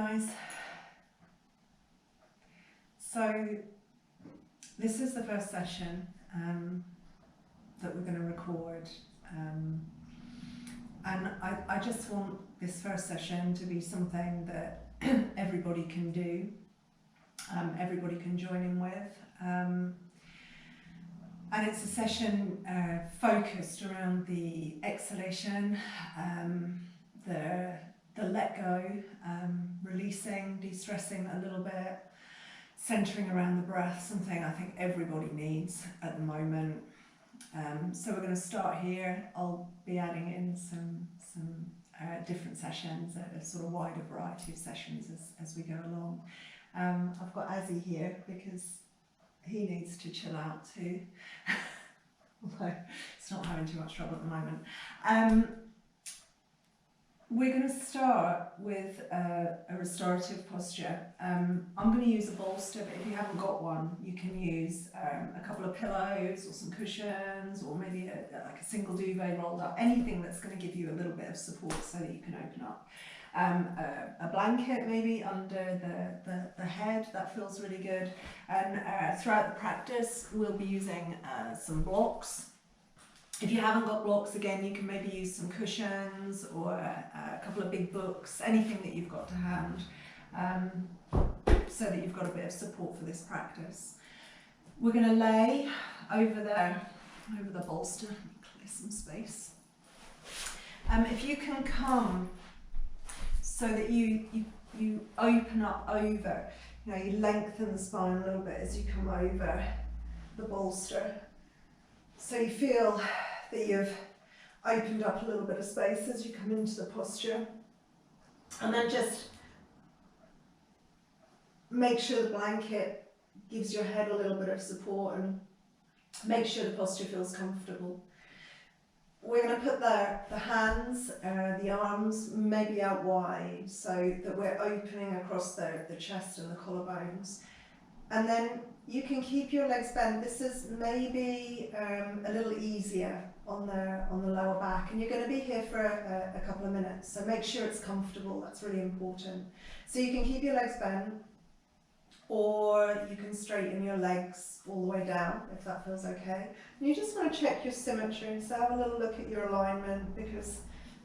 guys. So this is the first session that we're going to record, and I just want this first session to be something that everybody can do, everybody can join in with, and it's a session focused around the exhalation, the let go, releasing, de-stressing a little bit, centering around the breath, something I think everybody needs at the moment. So we're going to start here. I'll be adding in some different sessions, a sort of wider variety of sessions as we go along. I've got Azzy here because he needs to chill out too, although it's not having too much trouble at the moment. We're going to start with a restorative posture. I'm going to use a bolster, but if you haven't got one, you can use a couple of pillows or some cushions, or maybe like a single duvet rolled up, anything that's going to give you a little bit of support so that you can open up. A blanket maybe under the head, that feels really good. And throughout the practice, we'll be using some blocks. If you haven't got blocks, again, you can maybe use some cushions or a couple of big books, anything that you've got to hand, so that you've got a bit of support for this practice. We're going to lay over the bolster, clear some space. If you can come so that you open up over, you lengthen the spine a little bit as you come over the bolster. So you feel that you've opened up a little bit of space as you come into the posture. And then just make sure the blanket gives your head a little bit of support and make sure the posture feels comfortable. We're going to put the hands, the arms maybe out wide so that we're opening across the chest and the collarbones. And then you can keep your legs bent. This is maybe a little easier on the lower back, and you're going to be here for a couple of minutes, so make sure it's comfortable. That's really important. So you can keep your legs bent, or you can straighten your legs all the way down if that feels okay. And you just want to check your symmetry, so have a little look at your alignment, because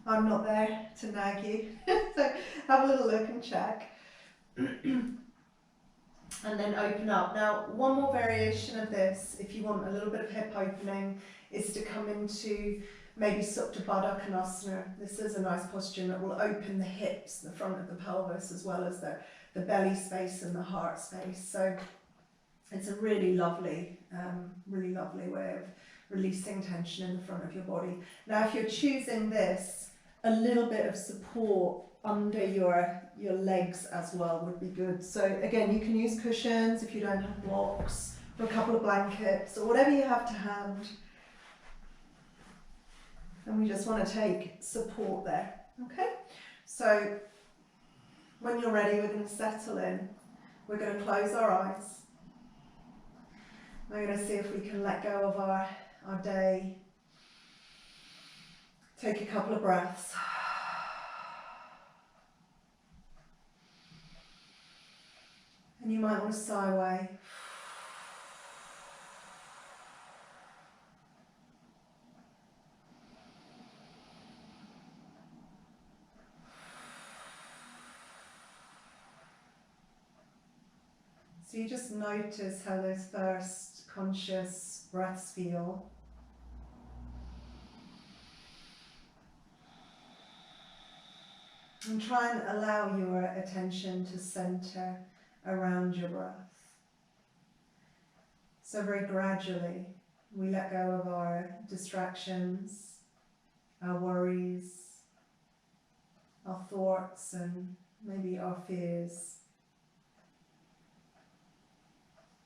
I'm not there to nag you. So have a little look and check. And then open up. Now, one more variation of this, if you want a little bit of hip opening, is to come into maybe Supta Baddha Konasana. This is a nice posture that will open the hips, the front of the pelvis, as well as the belly space and the heart space. So it's a really lovely way of releasing tension in the front of your body. Now, if you're choosing this, a little bit of support under your legs as well would be good. So again, you can use cushions if you don't have blocks, or a couple of blankets, or whatever you have to hand. And we just want to take support there, okay? So when you're ready, we're going to settle in. We're going to close our eyes. We're going to see if we can let go of our day. Take a couple of breaths. And you might want to sigh away. So you just notice how those first conscious breaths feel. And try and allow your attention to center around your breath. So very gradually, we let go of our distractions, our worries, our thoughts, and maybe our fears.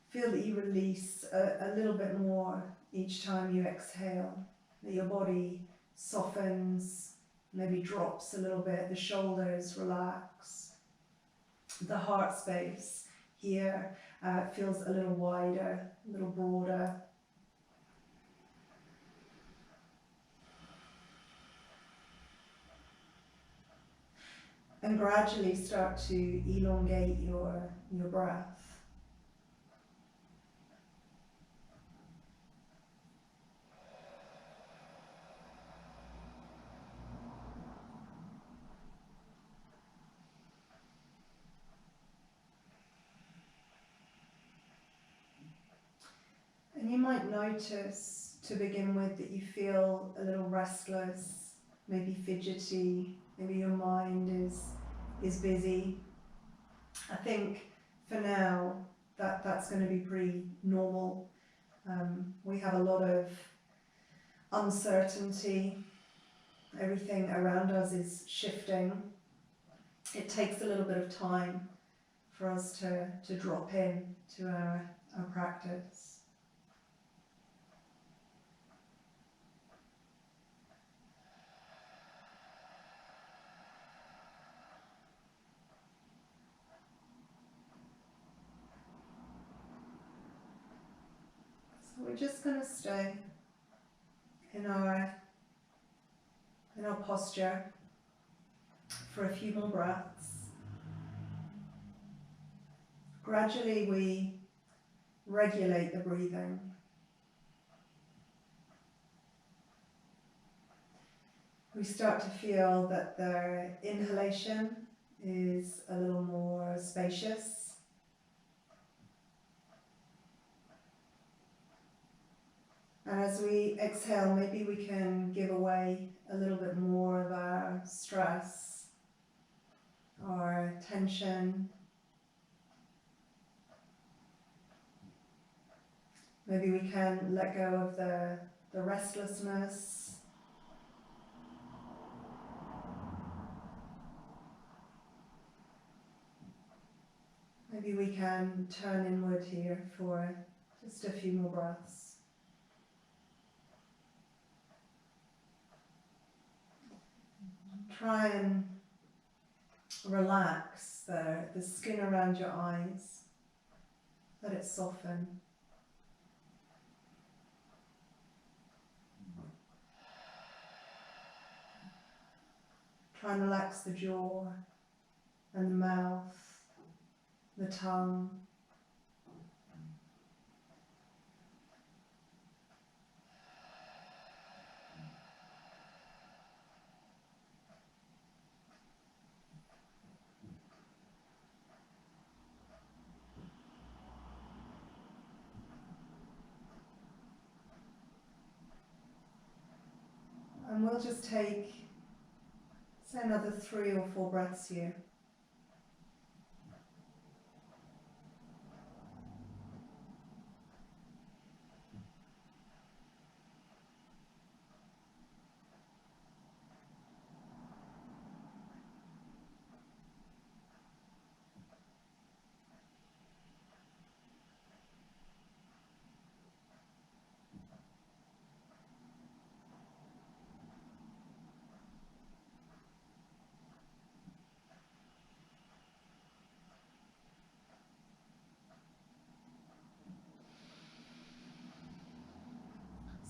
Feel that you release a little bit more each time you exhale, that your body softens, maybe drops a little bit, the shoulders relax. The heart space here feels a little wider, a little broader. And gradually start to elongate your breath. And you might notice to begin with that you feel a little restless, maybe fidgety, maybe your mind is busy. I think for now that's going to be pretty normal. We have a lot of uncertainty. Everything around us is shifting. It takes a little bit of time for us to drop in to our practice. So we're just going to stay in our posture for a few more breaths. Gradually we regulate the breathing. We start to feel that the inhalation is a little more spacious. And as we exhale, maybe we can give away a little bit more of our stress or tension. Maybe we can let go of the restlessness. Maybe we can turn inward here for just a few more breaths. Try and relax the skin around your eyes. Let it soften. Try and relax the jaw and the mouth, the tongue. And we'll just take, say, another 3 or 4 breaths here.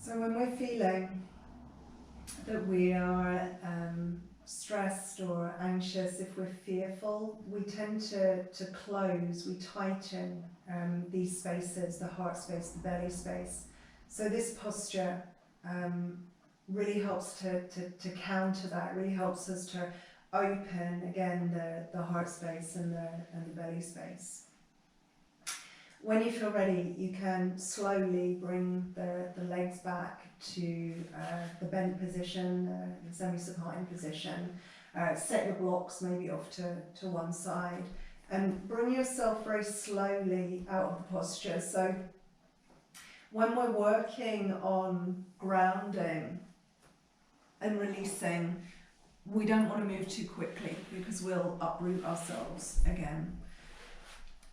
So when we're feeling that we are stressed or anxious, if we're fearful, we tend to close, we tighten these spaces, the heart space, the belly space. So this posture really helps to counter that, really helps us to open again the heart space and the belly space. When you feel ready, you can slowly bring the legs back to the bent position, the semi-supine position. Set your blocks maybe off to one side and bring yourself very slowly out of the posture. So when we're working on grounding and releasing, we don't want to move too quickly because we'll uproot ourselves again.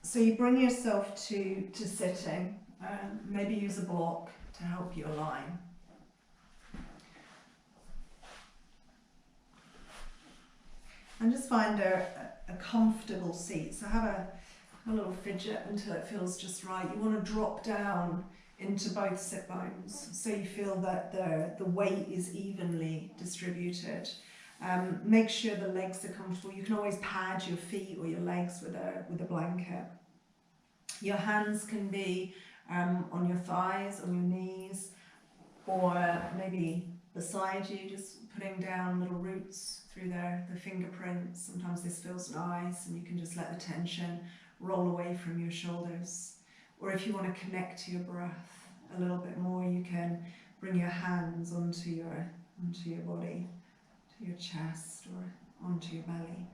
So you bring yourself to sitting, and maybe use a block to help you align. And just find a comfortable seat. So have a little fidget until it feels just right. You want to drop down into both sit bones so you feel that the weight is evenly distributed. Make sure the legs are comfortable. You can always pad your feet or your legs with a blanket. Your hands can be on your thighs, on your knees, or maybe beside you, just putting down little roots through the fingerprints. Sometimes this feels nice, and you can just let the tension roll away from your shoulders. Or if you want to connect to your breath a little bit more, you can bring your hands onto your body, to your chest or onto your belly.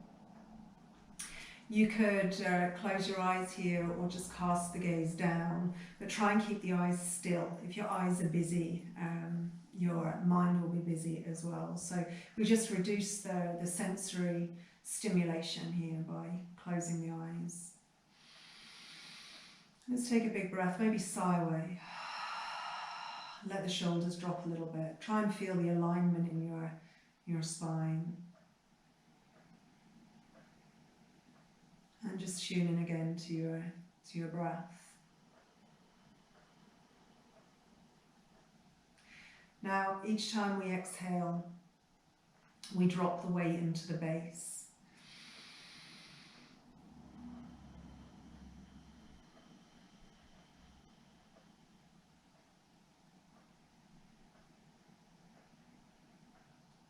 You could close your eyes here or just cast the gaze down, but try and keep the eyes still. If your eyes are busy, your mind will be busy as well. So we just reduce the sensory stimulation here by closing the eyes. Let's take a big breath, maybe sigh away. Let the shoulders drop a little bit. Try and feel the alignment in your spine. And just tune in again to your breath. Now, each time we exhale, we drop the weight into the base.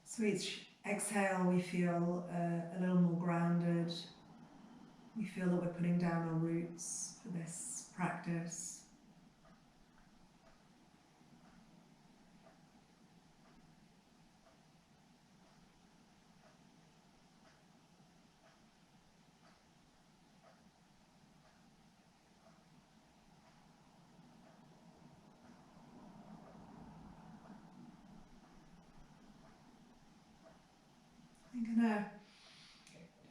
So each exhale, we feel a little more grounded. We feel that we're putting down our roots for this practice. I'm going to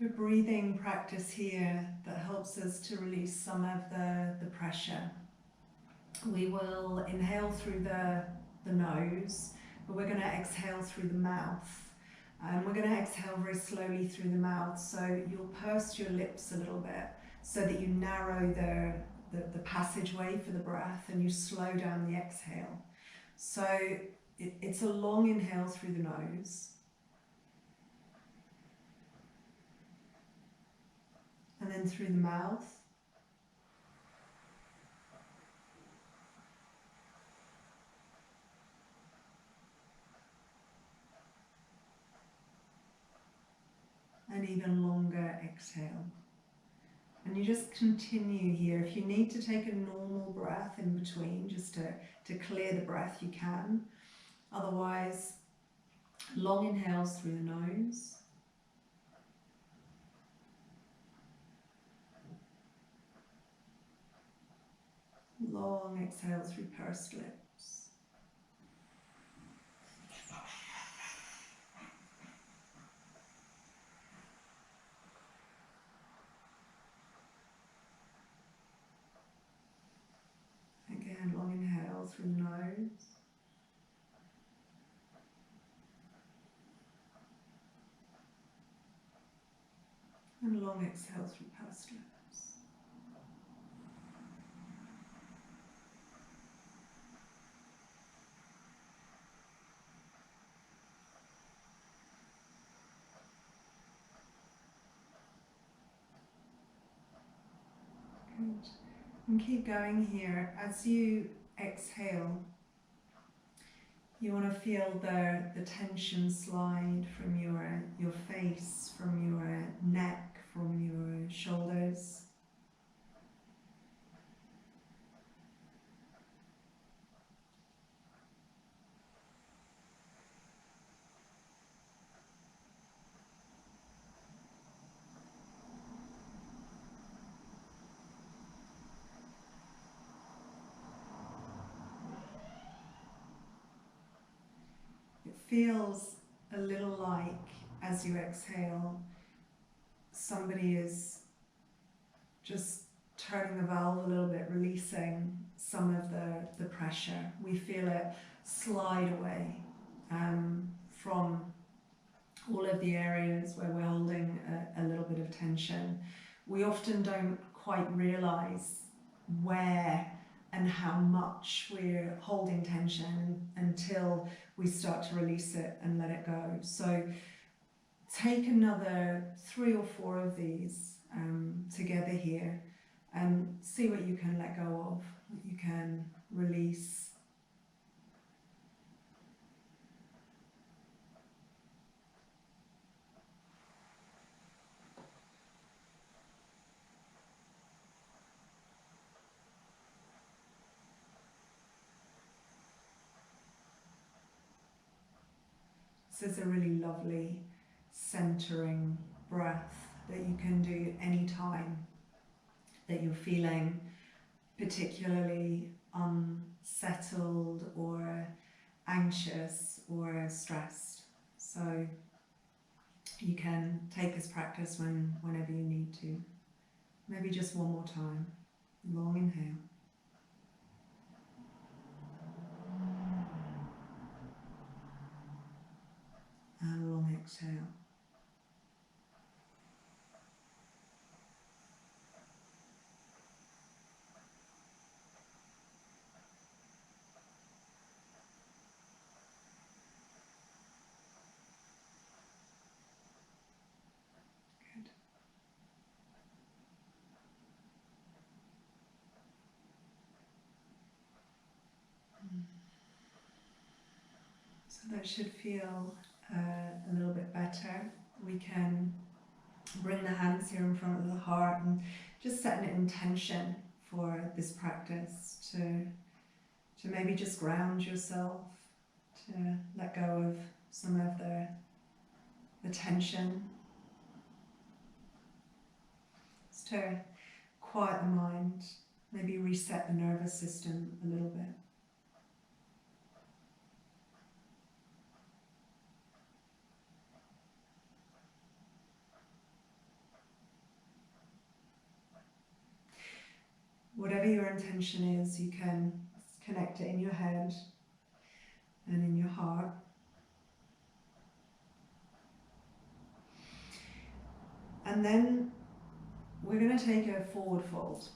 do a breathing practice here that helps us to release some of the pressure. We will inhale through the nose, but we're going to exhale through the mouth. And we're going to exhale very slowly through the mouth, so you'll purse your lips a little bit so that you narrow the passageway for the breath and you slow down the exhale. So it's a long inhale through the nose. And then through the mouth. And even longer exhale. And you just continue here. If you need to take a normal breath in between, just to clear the breath, you can. Otherwise, long inhales through the nose. Long exhale through pursed lips. Again, long inhale through the nose. And long exhale through pursed lips. Good. And keep going here. As you exhale, you want to feel the tension slide from your face, from your neck, from your shoulders. It feels a little like, as you exhale, somebody is just turning the valve a little bit, releasing some of the pressure. We feel it slide away from all of the areas where we're holding a little bit of tension. We often don't quite realise where and how much we're holding tension until we start to release it and let it go. So take another 3 or 4 of these together here and see what you can let go of, what you can release. This is a really lovely centering breath that you can do anytime that you're feeling particularly unsettled or anxious or stressed. So you can take this practice whenever you need to. Maybe just one more time. Long inhale. And a long exhale. Good. So that should feel a little bit better. We can bring the hands here in front of the heart and just set an intention for this practice to maybe just ground yourself, to let go of some of the tension, just to quiet the mind, maybe reset the nervous system a little bit. Whatever your intention is, you can connect it in your head and in your heart. And then we're going to take a forward fold.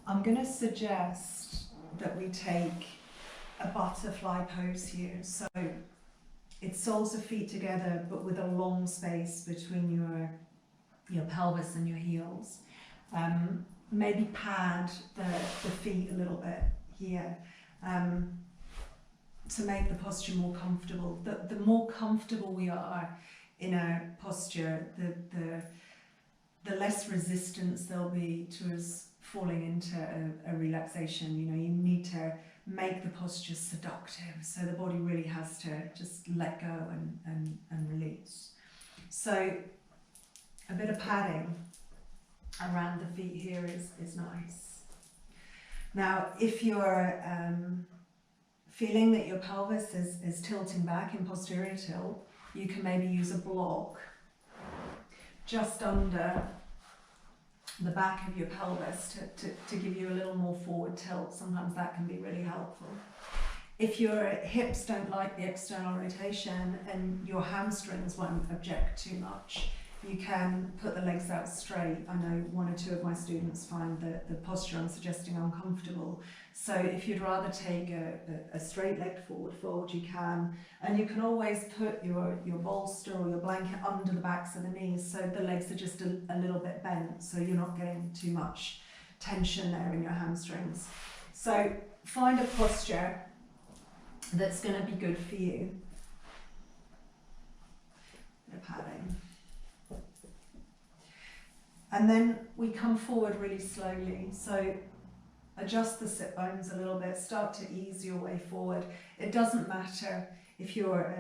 I'm going to suggest that we take a butterfly pose here. So it's soles of feet together, but with a long space between your pelvis and your heels. Maybe pad the feet a little bit here to make the posture more comfortable. The more comfortable we are in a posture, the less resistance there'll be to us falling into a relaxation. You know, you need to make the posture seductive, so the body really has to just let go and release. So a bit of padding around the feet here is nice. Now, if you're feeling that your pelvis is tilting back in posterior tilt, you can maybe use a block just under the back of your pelvis to give you a little more forward tilt. Sometimes that can be really helpful. If your hips don't like the external rotation and your hamstrings won't object too much, you can put the legs out straight. I know 1 or 2 of my students find the posture I'm suggesting uncomfortable. So if you'd rather take a straight-legged forward fold, you can. And you can always put your bolster or your blanket under the backs of the knees, so the legs are just a little bit bent, so you're not getting too much tension there in your hamstrings. So find a posture that's going to be good for you. Bit of padding. And then we come forward really slowly. So adjust the sit bones a little bit, start to ease your way forward. It doesn't matter if you're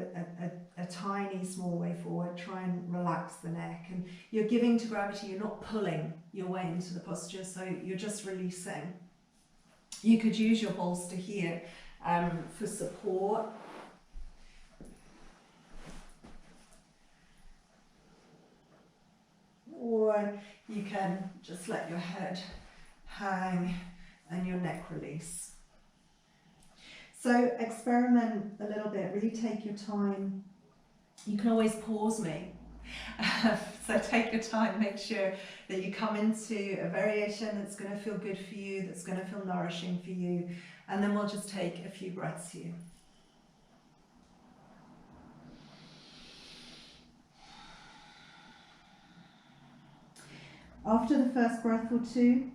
a tiny, small way forward, try and relax the neck. And you're giving to gravity, you're not pulling your way into the posture, so you're just releasing. You could use your bolster here for support. Or you can just let your head hang and your neck release. So experiment a little bit, really take your time. You can always pause me. So take your time, make sure that you come into a variation that's going to feel good for you, that's going to feel nourishing for you, and then we'll just take a few breaths here. After the first breath or two,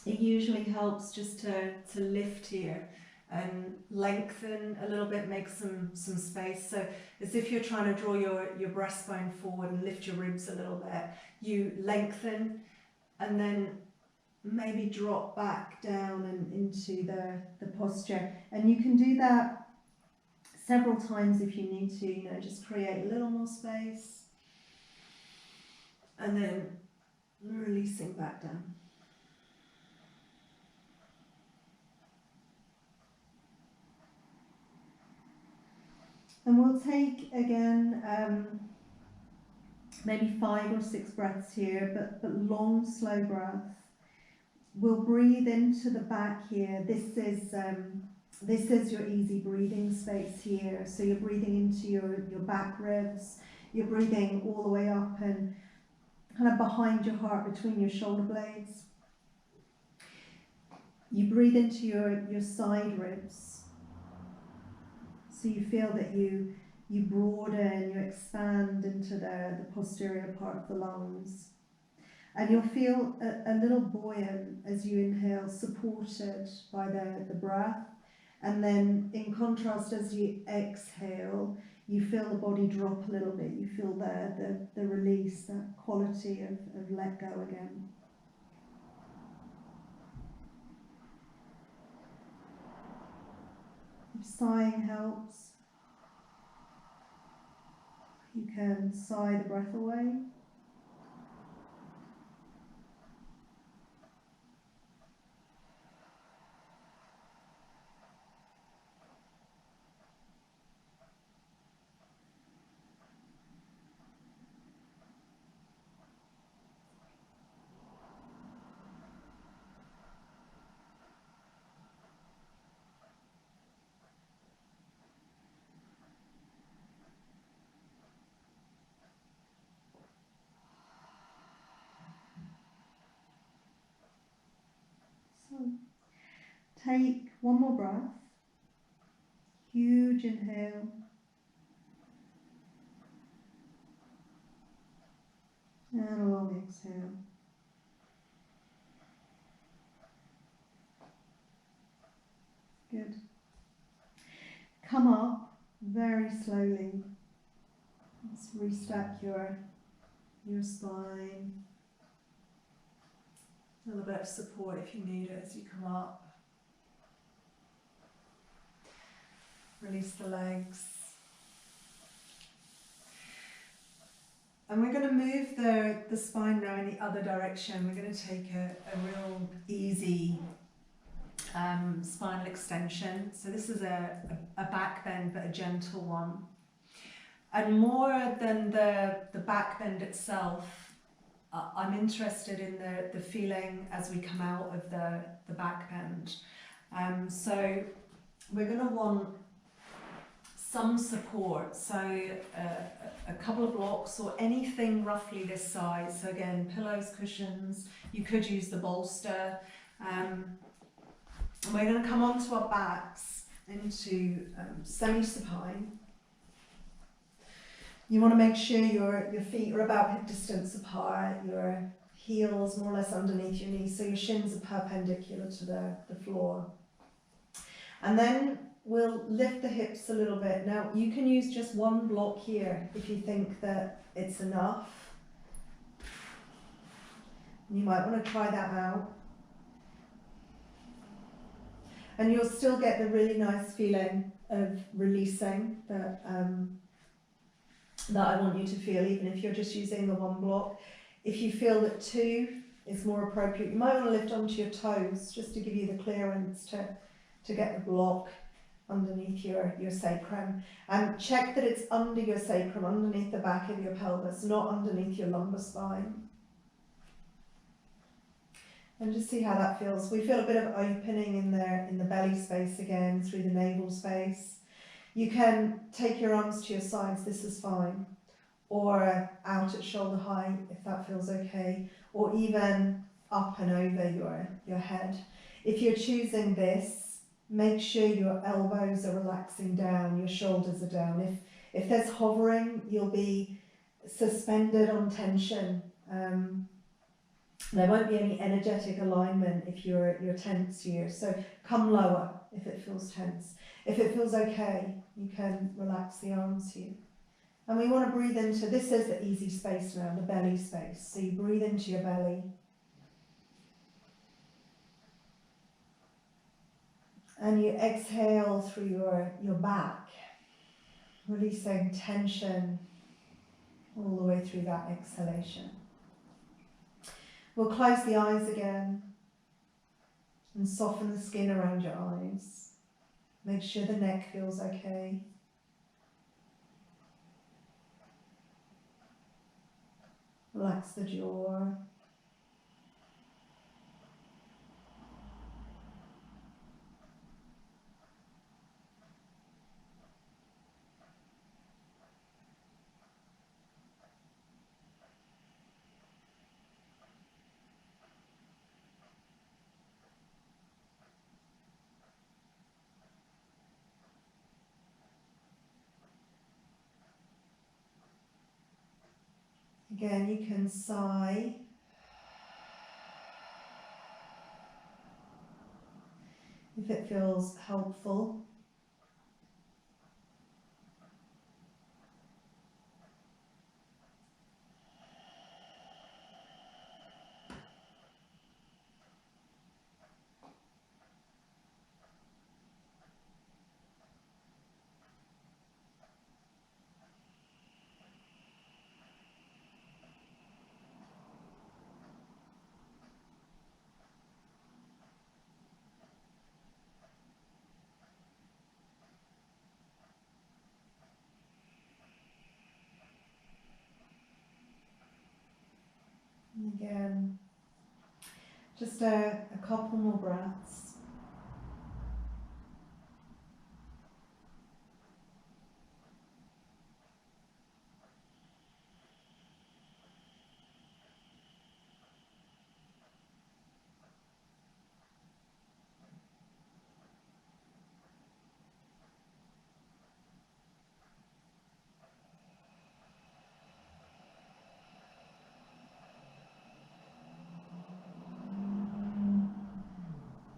it usually helps just to lift here and lengthen a little bit, make some space. So as if you're trying to draw your breastbone forward and lift your ribs a little bit, you lengthen and then maybe drop back down and into the posture. And you can do that several times if you need to, you know, just create a little more space and then releasing back down. And we'll take again maybe 5 or 6 breaths here, but long, slow breaths. We'll breathe into the back here. This is your easy breathing space here. So you're breathing into your back ribs. You're breathing all the way up and kind of behind your heart, between your shoulder blades. You breathe into your side ribs. So you feel that you broaden, you expand into the posterior part of the lungs. And you'll feel a little buoyant as you inhale, supported by the breath. And then in contrast, as you exhale, you feel the body drop a little bit. You feel the release, that quality of let go again. If sighing helps, you can sigh the breath away. So take one more breath. Huge inhale. And a long exhale. Good. Come up very slowly. Let's restack your spine. A little bit of support if you need it as you come up. Release the legs. And we're going to move the spine now in the other direction. We're going to take a real easy spinal extension. So this is a back bend, but a gentle one. And more than the back bend itself, I'm interested in the feeling as we come out of the back bend. So we're going to want some support, so a couple of blocks or anything roughly this size. So again, pillows, cushions, you could use the bolster. We're going to come onto our backs into semi-supine. You want to make sure your feet are about hip distance apart, your heels more or less underneath your knees, so your shins are perpendicular to the floor. And then we'll lift the hips a little bit. Now you can use just one block here if you think that it's enough. You might want to try that out. And you'll still get the really nice feeling of releasing that I want you to feel, even if you're just using the one block. If you feel that 2 is more appropriate, you might want to lift onto your toes just to give you the clearance to get the block underneath your sacrum. And check that it's under your sacrum, underneath the back of your pelvis, not underneath your lumbar spine. And just see how that feels. We feel a bit of opening in the belly space again, through the navel space. You can take your arms to your sides, this is fine, or out at shoulder height if that feels okay, or even up and over your head. If you're choosing this, make sure your elbows are relaxing down, your shoulders are down. If there's hovering, you'll be suspended on tension. There won't be any energetic alignment if you're tense here. So come lower if it feels tense. If it feels okay, you can relax the arms here. And we want to breathe into, this is the easy space now, the belly space. So you breathe into your belly. And you exhale through your back, releasing tension all the way through that exhalation. We'll close the eyes again and soften the skin around your eyes. Make sure the neck feels okay. Relax the jaw. Again, you can sigh. If it feels helpful. And again, just a couple more breaths.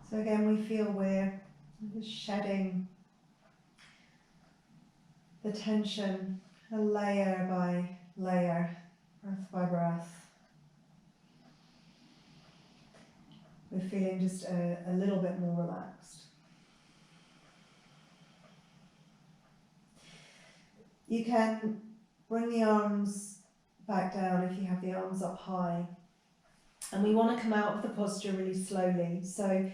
So again, we feel we're just shedding the tension, layer by layer, breath by breath. We're feeling just a little bit more relaxed. You can bring the arms back down if you have the arms up high. And we want to come out of the posture really slowly. So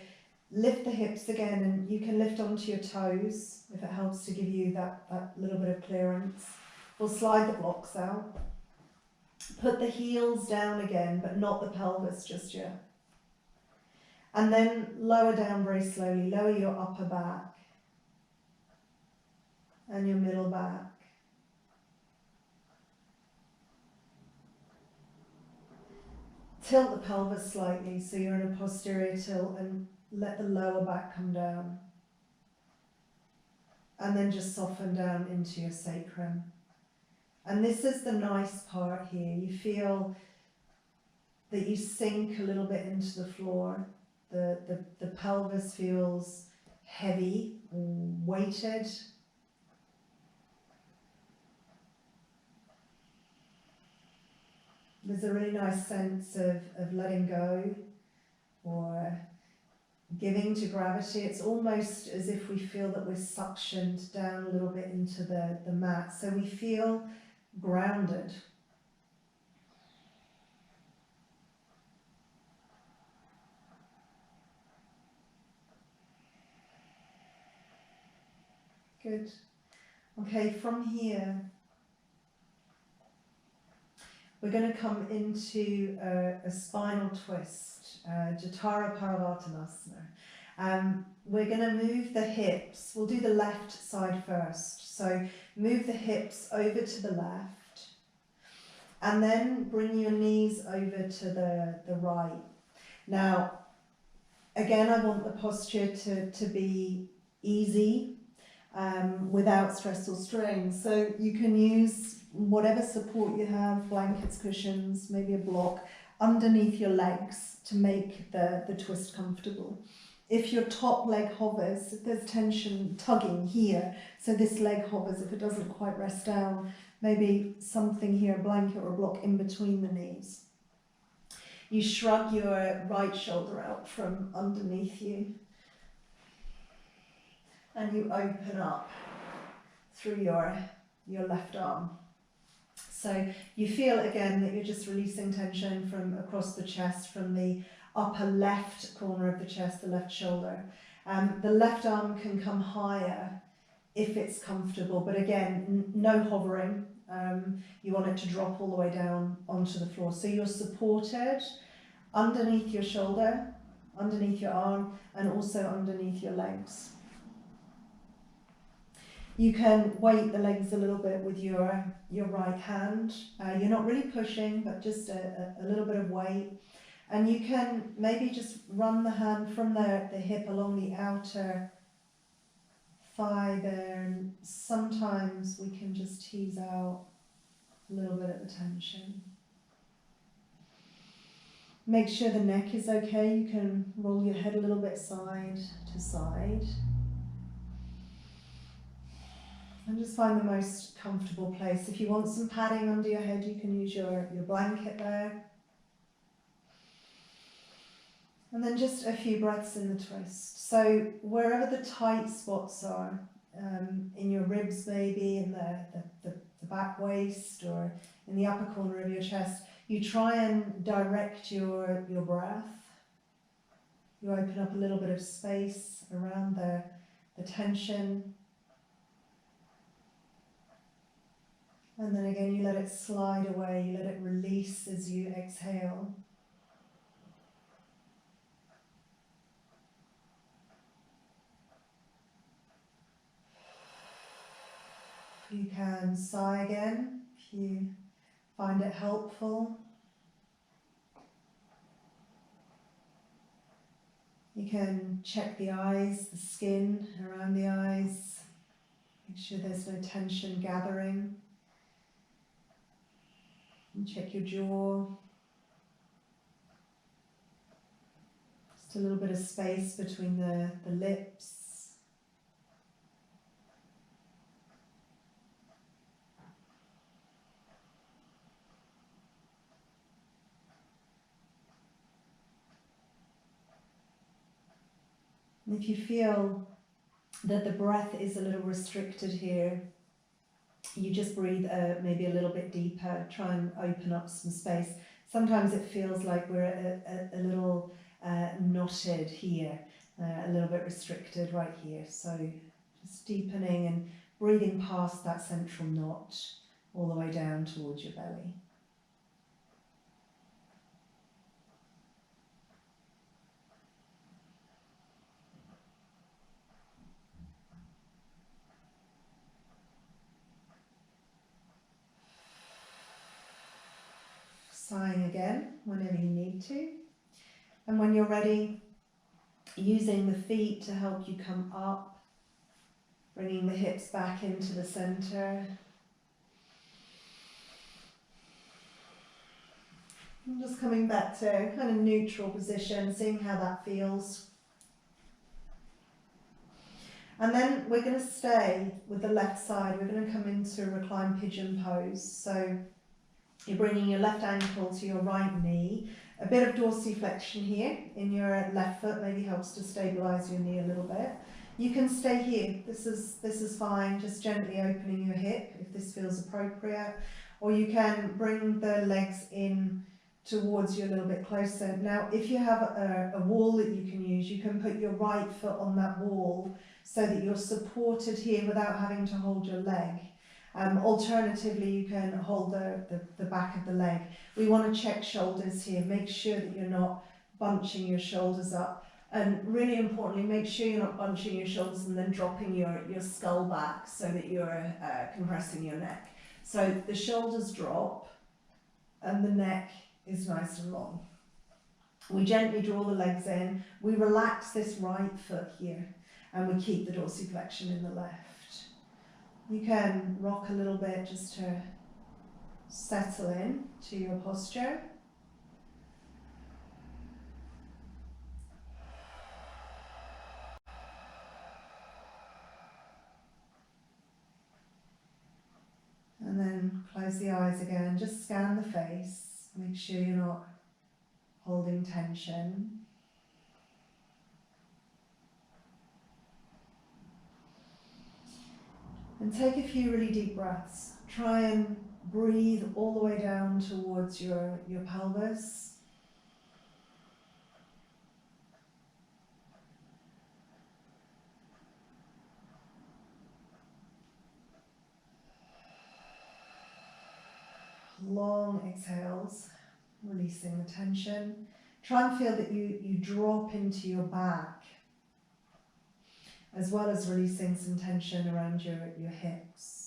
lift the hips again, and you can lift onto your toes if it helps to give you that little bit of clearance. We'll slide the blocks out. Put the heels down again, but not the pelvis just yet. And then lower down very slowly. Lower your upper back and your middle back. Tilt the pelvis slightly so you're in a posterior tilt, and let the lower back come down. And then just soften down into your sacrum. And this is the nice part here. You feel that you sink a little bit into the floor. The pelvis feels heavy, weighted. There's a really nice sense of letting go or giving to gravity. It's almost as if we feel that we're suctioned down a little bit into the mat. So we feel grounded. Good. Okay, from here, we're going to come into a spinal twist, Jatara Paravatanasana. We're going to move the hips. We'll do the left side first. So move the hips over to the left, and then bring your knees over to the right. Now, again, I want the posture to be easy, without stress or strain. So you can use whatever support you have, blankets, cushions, maybe a block. underneath your legs to make the twist comfortable. If your top leg hovers, if there's tension tugging here, so this leg hovers, if it doesn't quite rest down, maybe something here, a blanket or a block in between the knees. You shrug your right shoulder out from underneath you and you open up through your left arm. So you feel again that you're just releasing tension from across the chest, from the upper left corner of the chest, the left shoulder. The left arm can come higher if it's comfortable, but again, no hovering. You want it to drop all the way down onto the floor. So you're supported underneath your shoulder, underneath your arm, and also underneath your legs. You can weight the legs a little bit with your right hand. You're not really pushing, but just a little bit of weight. And you can maybe just run the hand from the hip along the outer thigh there. And sometimes we can just tease out a little bit of the tension. Make sure the neck is okay. You can roll your head a little bit side to side. And just find the most comfortable place. If you want some padding under your head, you can use your blanket there. And then just a few breaths in the twist. So wherever the tight spots are, in your ribs maybe, in the back waist, or in the upper corner of your chest, you try and direct your breath. You open up a little bit of space around the tension. And then again, you let it slide away, you let it release as you exhale. You can sigh again if you find it helpful. You can check the eyes, the skin around the eyes. Make sure there's no tension gathering. And check your jaw. Just a little bit of space between the lips. And if you feel that the breath is a little restricted here, you just breathe maybe a little bit deeper, try and open up some space. Sometimes it feels like we're a little knotted here, a little bit restricted right here. So just deepening and breathing past that central knot all the way down towards your belly. Sighing again whenever you need to. And when you're ready, using the feet to help you come up, bringing the hips back into the center. And just coming back to kind of neutral position, seeing how that feels. And then we're going to stay with the left side. We're going to come into reclined pigeon pose. So you're bringing your left ankle to your right knee. A bit of dorsiflexion here in your left foot maybe helps to stabilize your knee a little bit. You can stay here. This is fine. Just gently opening your hip if this feels appropriate. Or you can bring the legs in towards you a little bit closer. Now, if you have a wall that you can use, you can put your right foot on that wall so that you're supported here without having to hold your leg. Alternatively, you can hold the back of the leg. We want to check shoulders here. Make sure that you're not bunching your shoulders up. And really importantly, make sure you're not bunching your shoulders and then dropping your skull back so that you're compressing your neck. So the shoulders drop and the neck is nice and long. We gently draw the legs in. We relax this right foot here and we keep the dorsiflexion in the left. You can rock a little bit just to settle in to your posture. close the eyes again, just scan the face, make sure you're not holding tension. And take a few really deep breaths. Try and breathe all the way down towards your pelvis. Long exhales, releasing the tension. Try and feel that you drop into your back, as well as releasing some tension around your hips.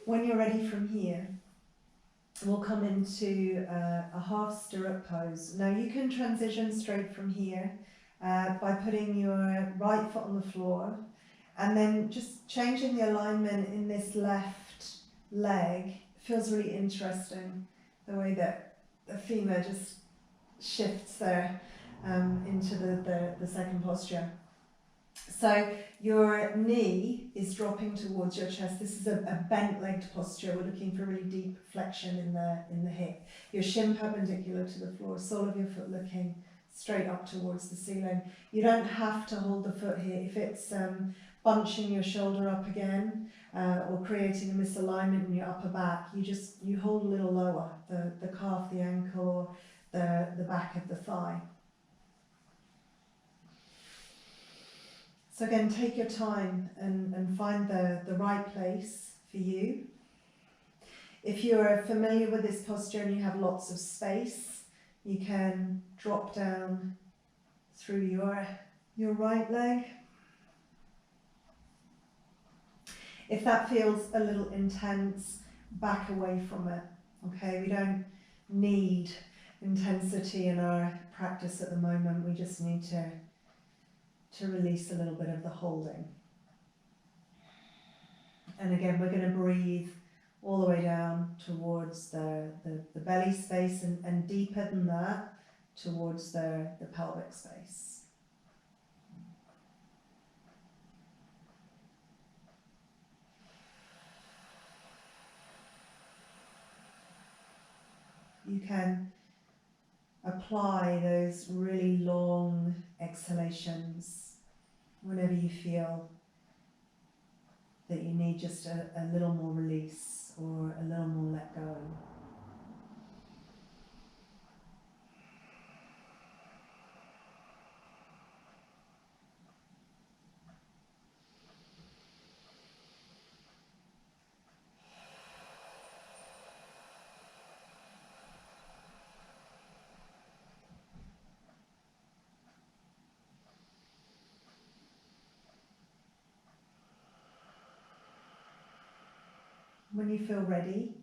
When you're ready from here, we'll come into a half stirrup pose. Now you can transition straight from here by putting your right foot on the floor and then just changing the alignment in this left leg. Feels really interesting, the way that the femur just shifts there into the second posture. So your knee is dropping towards your chest. This is a bent-legged posture. We're looking for really deep flexion in the hip. Your shin perpendicular to the floor, sole of your foot looking straight up towards the ceiling. You don't have to hold the foot here. If it's bunching your shoulder up again or creating a misalignment in your upper back, you hold a little lower, the calf, the ankle, or the back of the thigh. So again, take your time and find the right place for you. If you're familiar with this posture and you have lots of space, you can drop down through your right leg. If that feels a little intense, back away from it. Okay, we don't need intensity in our practice at the moment. We just need to release a little bit of the holding. And again, we're going to breathe all the way down towards the belly space and deeper than that towards the pelvic space. You can apply those really long exhalations whenever you feel that you need just a little more release or a little more let go. When you feel ready,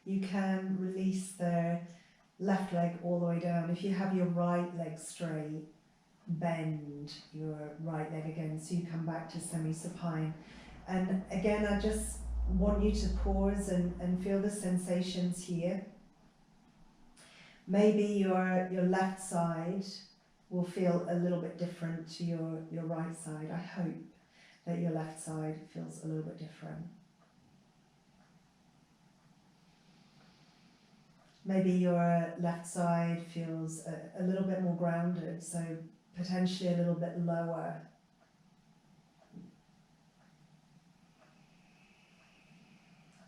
you can release the left leg all the way down. If you have your right leg straight, bend your right leg again so you come back to semi-supine. And again, I just want you to pause and feel the sensations here. Maybe your left side will feel a little bit different to your right side. I hope that your left side feels a little bit different. Maybe your left side feels a little bit more grounded, so potentially a little bit lower.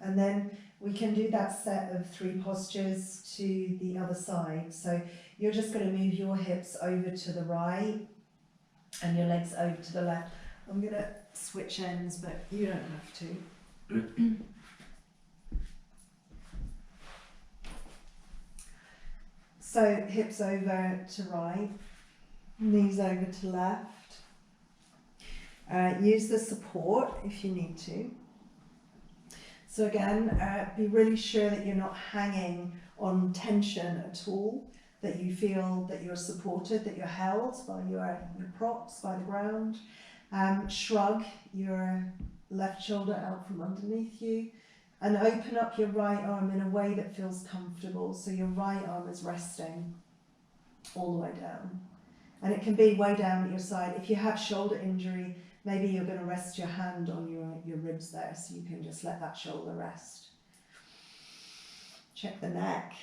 And then we can do that set of 3 postures to the other side. So you're just going to move your hips over to the right and your legs over to the left. I'm going to switch ends, but you don't have to. So hips over to right, knees over to left. Use the support if you need to. So again, be really sure that you're not hanging on tension at all, that you feel that you're supported, that you're held by your props, by the ground. Shrug your left shoulder out from underneath you and open up your right arm in a way that feels comfortable. So your right arm is resting all the way down. And it can be way down at your side. If you have shoulder injury, maybe you're going to rest your hand on your ribs there, so you can just let that shoulder rest. Check the neck.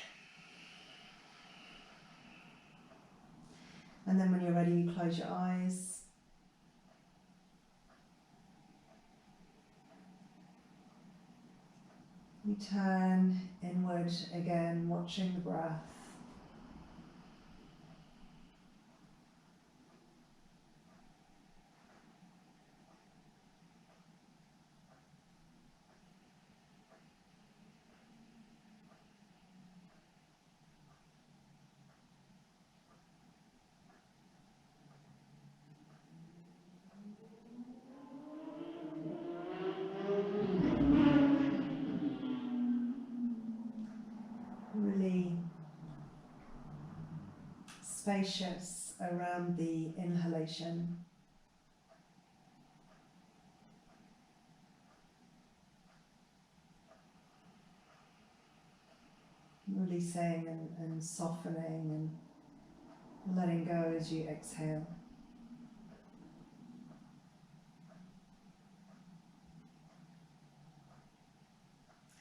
And then when you're ready, you close your eyes. You turn inward again, watching the breath. Really spacious around the inhalation. Releasing and softening and letting go as you exhale.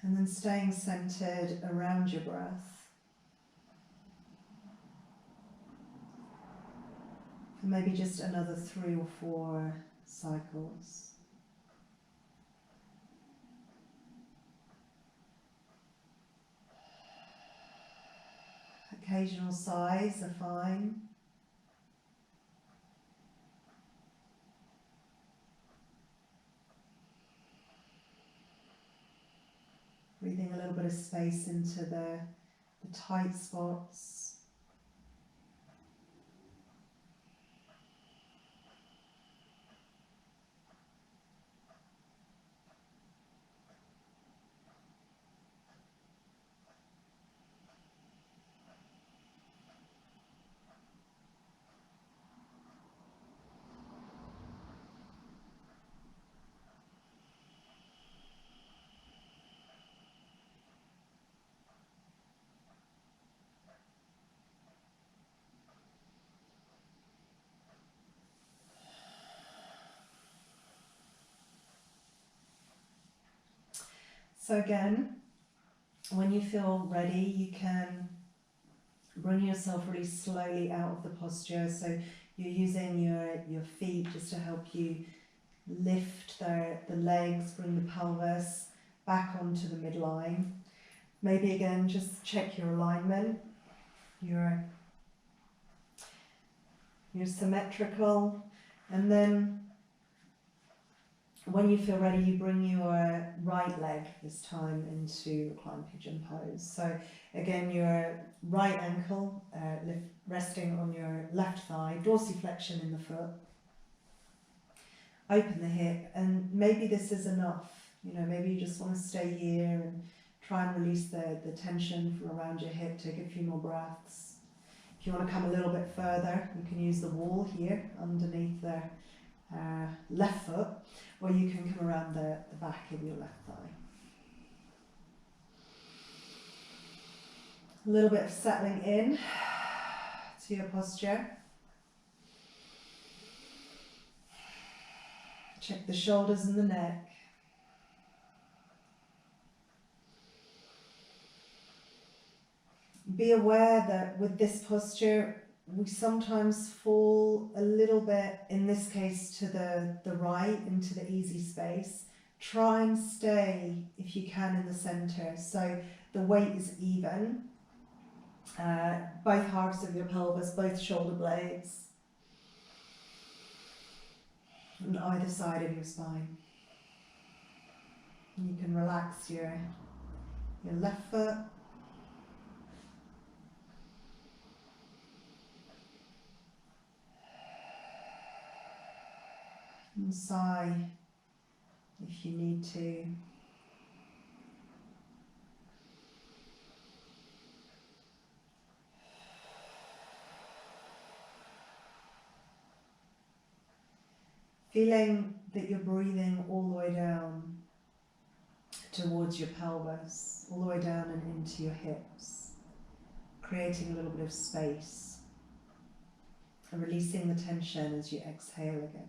And then staying centered around your breath. And maybe just another 3 or 4 cycles. Occasional sighs are fine. Breathing a little bit of space into the tight spots. So again, when you feel ready, you can bring yourself really slowly out of the posture. So you're using your feet just to help you lift the legs, bring the pelvis back onto the midline. Maybe again, just check your alignment. You're symmetrical, and then when you feel ready, you bring your right leg this time into reclined pigeon pose. So again, your right ankle resting on your left thigh, dorsiflexion in the foot. Open the hip, and maybe this is enough. You know, maybe you just want to stay here and try and release the tension from around your hip. Take a few more breaths. If you want to come a little bit further, you can use the wall here underneath the left foot, or you can come around the back of your left thigh. A little bit of settling in to your posture. Check the shoulders and the neck. Be aware that with this posture, we sometimes fall a little bit, in this case, to the right, into the easy space. Try and stay, if you can, in the center, so the weight is even. Both halves of your pelvis, both shoulder blades, on either side of your spine. And you can relax your left foot. And sigh if you need to. Feeling that you're breathing all the way down towards your pelvis, all the way down and into your hips, creating a little bit of space and releasing the tension as you exhale again.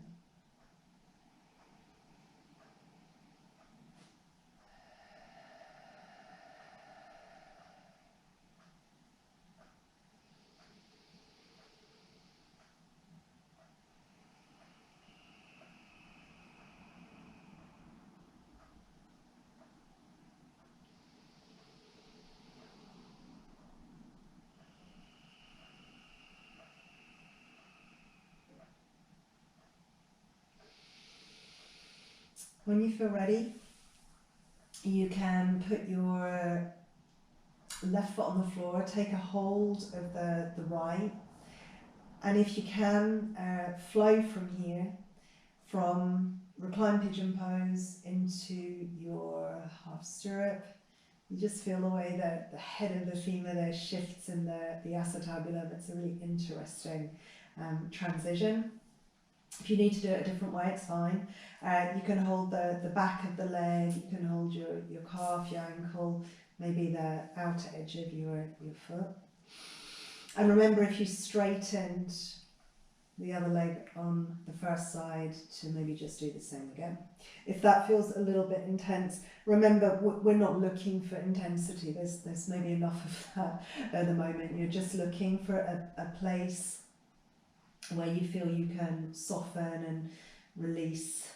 When you feel ready, you can put your left foot on the floor, take a hold of the right, and if you can, flow from here, from recline pigeon pose into your half stirrup. You just feel the way that the head of the femur there shifts in the acetabulum. It's a really interesting transition. If you need to do it a different way, it's fine. You can hold the back of the leg, you can hold your calf, your ankle, maybe the outer edge of your foot. And remember, if you straightened the other leg on the first side, to maybe just do the same again. If that feels a little bit intense, remember, we're not looking for intensity. There's maybe enough of that at the moment. You're just looking for a place where you feel you can soften and release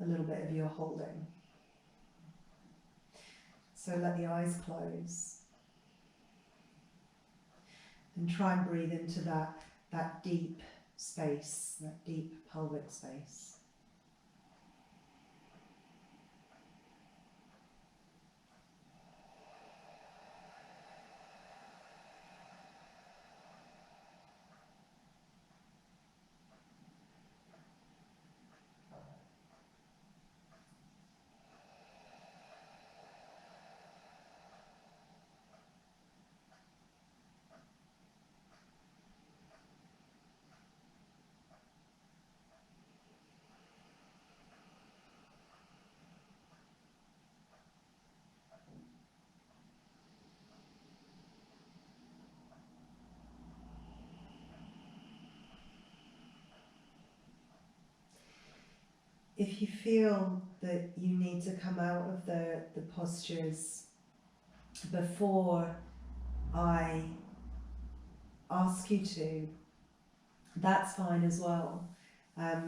a little bit of your holding. So let the eyes close and try and breathe into that deep space, that deep pelvic space. If you feel that you need to come out of the postures before I ask you to, that's fine as well.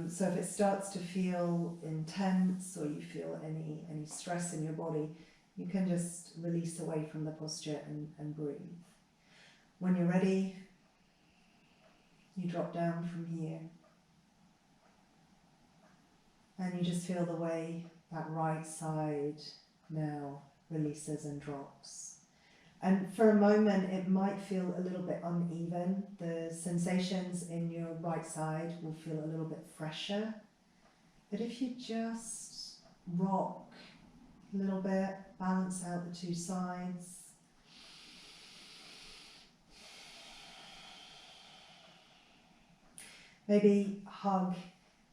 So if it starts to feel intense or you feel any stress in your body, you can just release away from the posture and breathe. When you're ready, you drop down from here. And you just feel the way that right side now releases and drops. And for a moment, it might feel a little bit uneven. The sensations in your right side will feel a little bit fresher. But if you just rock a little bit, balance out the two sides. Maybe hug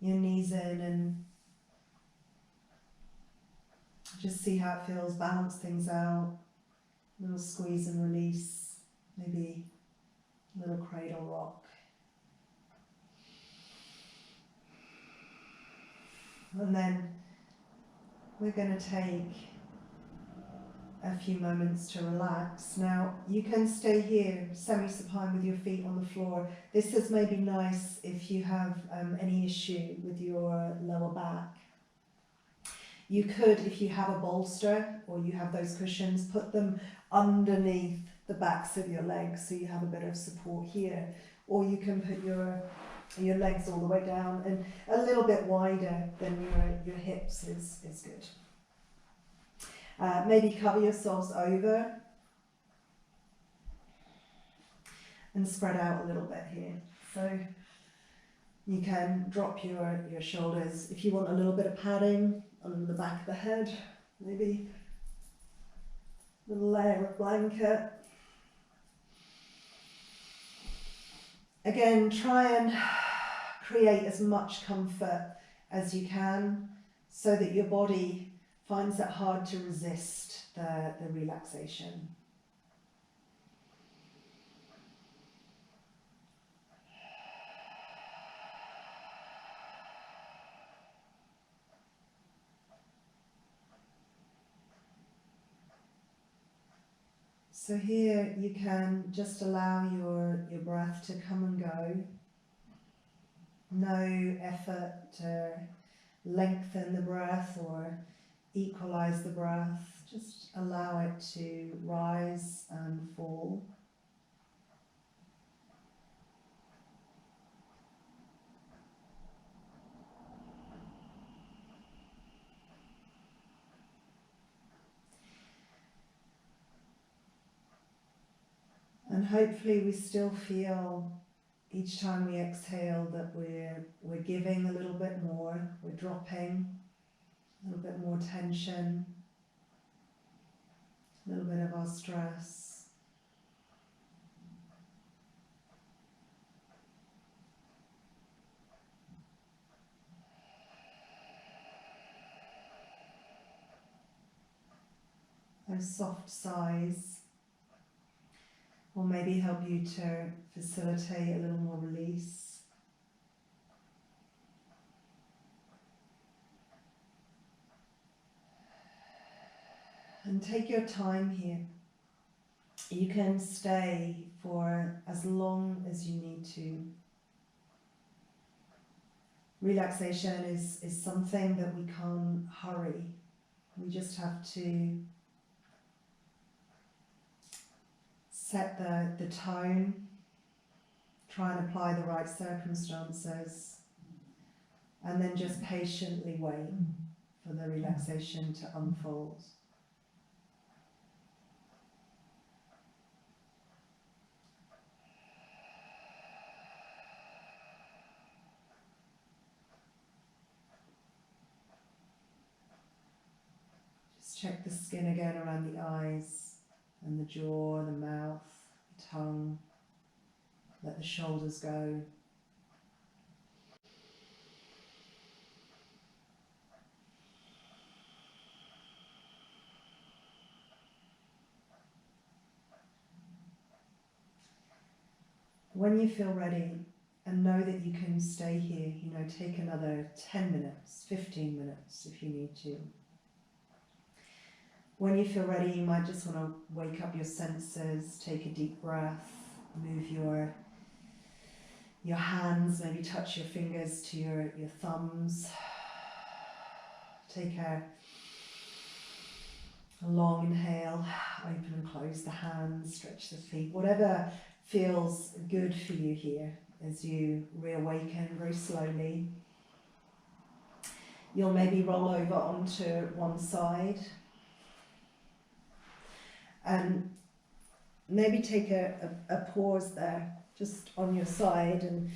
your knees in and just see how it feels, balance things out, a little squeeze and release, maybe a little cradle rock. And then we're going to take a few moments to relax. Now, you can stay here semi-supine with your feet on the floor. This is maybe nice if you have any issue with your lower back. You could, if you have a bolster or you have those cushions, put them underneath the backs of your legs so you have a bit of support here. Or you can put your legs all the way down and a little bit wider than your hips is good. Maybe cover yourselves over and spread out a little bit here. So you can drop your shoulders. If you want a little bit of padding on the back of the head, maybe a little layer of blanket. Again, try and create as much comfort as you can, so that your body finds it hard to resist the relaxation. So here you can just allow your breath to come and go. No effort to lengthen the breath or equalize the breath. Just allow it to rise and fall. And hopefully we still feel each time we exhale that we're giving a little bit more, we're dropping a little bit more tension, a little bit of our stress. Those soft sighs will maybe help you to facilitate a little more release. And take your time here. You can stay for as long as you need to. Relaxation is something that we can't hurry. We just have to set the tone, try and apply the right circumstances, and then just patiently wait for the relaxation to unfold. Just check the skin again around the eyes and the jaw, the mouth, the tongue. Let the shoulders go. When you feel ready, and know that you can stay here, take another 10 minutes, 15 minutes if you need to. When you feel ready, you might just want to wake up your senses, take a deep breath, move your hands, maybe touch your fingers to your thumbs. Take a long inhale, open and close the hands, stretch the feet, whatever feels good for you here as you reawaken very slowly. You'll maybe roll over onto one side and maybe take a pause there, just on your side, and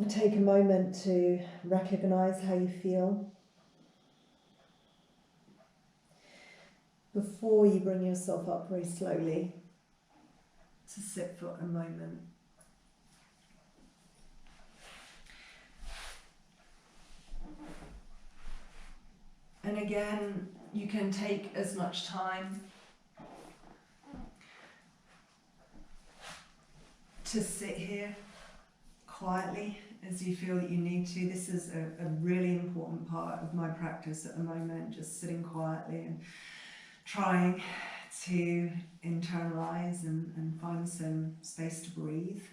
take a moment to recognize how you feel before you bring yourself up very slowly to sit for a moment. And again, you can take as much time to sit here quietly as you feel that you need to. This is a really important part of my practice at the moment, just sitting quietly and trying to internalize and find some space to breathe.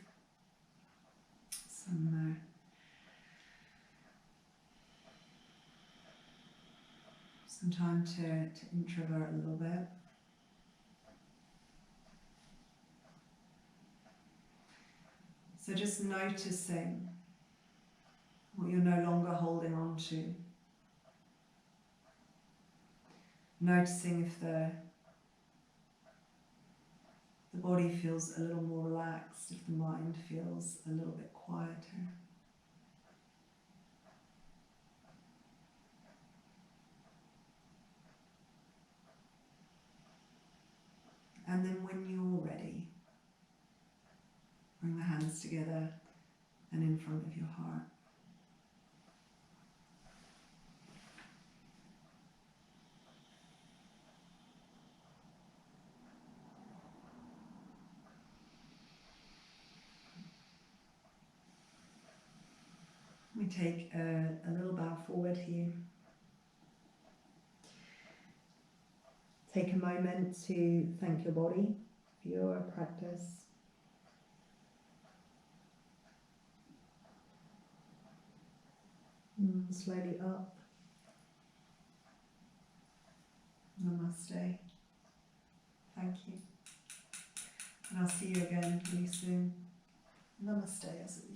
Some time to introvert a little bit. So just noticing what you're no longer holding on to. Noticing if the body feels a little more relaxed, if the mind feels a little bit quieter. And then when you're ready, bring the hands together and in front of your heart. We take a little bow forward here. Take a moment to thank your body for your practice. Slowly up. Namaste. Thank you. And I'll see you again really soon. Namaste, as it